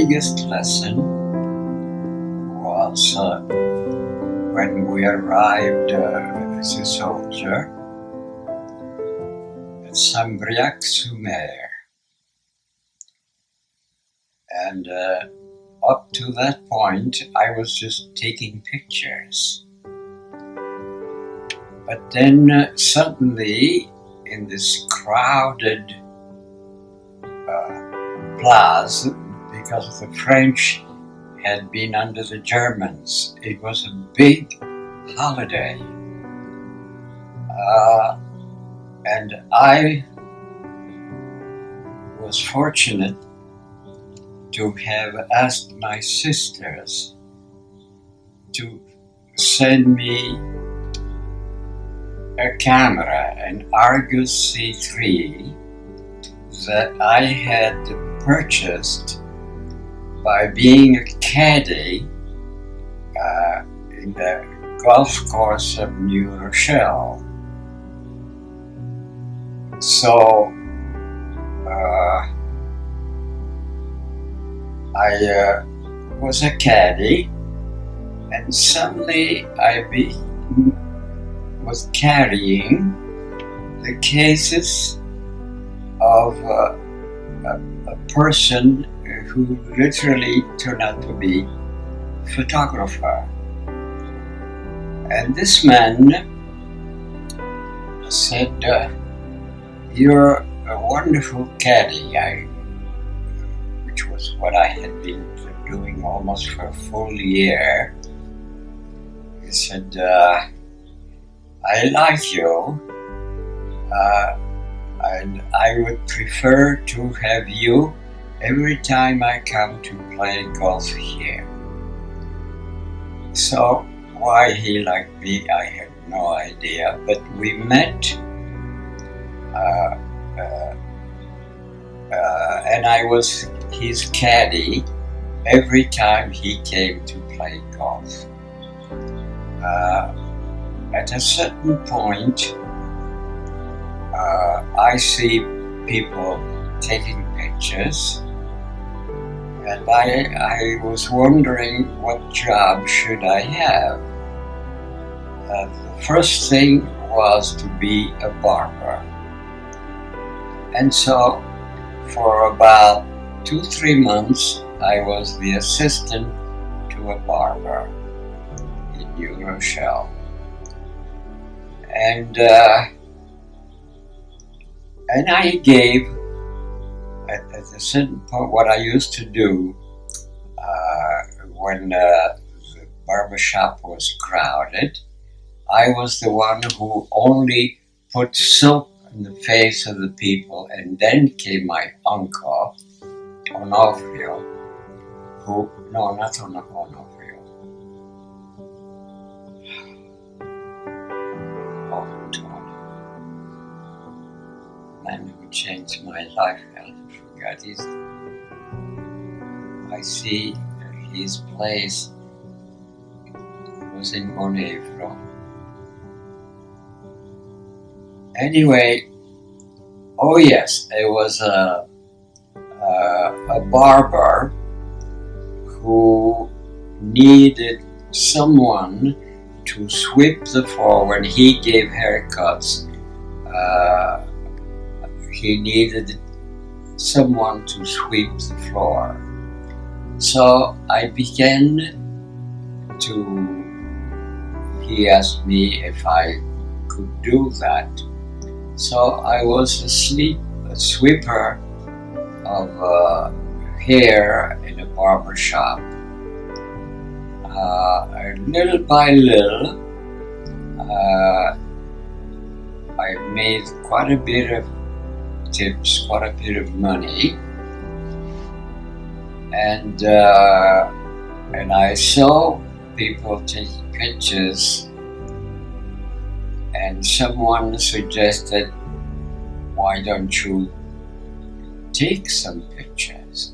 biggest lesson was when we arrived as a soldier at Saint-Briac-sur-Mer. And up to that point, I was just taking pictures. But then suddenly, in this crowded plaza, because the French had been under the Germans, it was a big holiday. And I was fortunate to have asked my sisters to send me a camera, an Argus C3, that I had purchased by being a caddy in the golf course of New Rochelle. So I was a caddy, and suddenly I was carrying the cases of a person who literally turned out to be a photographer. And this man said, "You're a wonderful caddy," which was what I had been doing almost for a full year. He said, "I like you, and I would prefer to have you every time I come to play golf here." So why he liked me, I had no idea, but we met, and I was his caddy every time he came to play golf. At a certain point, I see people taking pictures, and I was wondering what job should I have. The first thing was to be a barber. And so for about 2-3 months, I was the assistant to a barber in New Rochelle. And I gave, at a certain point, what I used to do when the barbershop was crowded. I was the one who only put soap in the face of the people, and then came my uncle, Onofrio, who, no, not Onofrio, Tony, man who changed my life. I forgot his. I see his place was in Monevro. Anyway, oh yes, it was a barber who needed someone to sweep the floor when he gave haircuts. He needed someone to sweep the floor. So I began he asked me if I could do that. So I was a sweeper of hair in a barber shop. Little by little, I made quite a bit of tips, quite a bit of money, and I saw people taking pictures, and someone suggested, "Why don't you take some pictures?"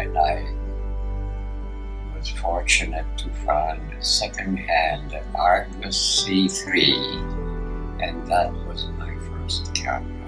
And I was fortunate to find a second-hand Argus C3, and that was my first camera.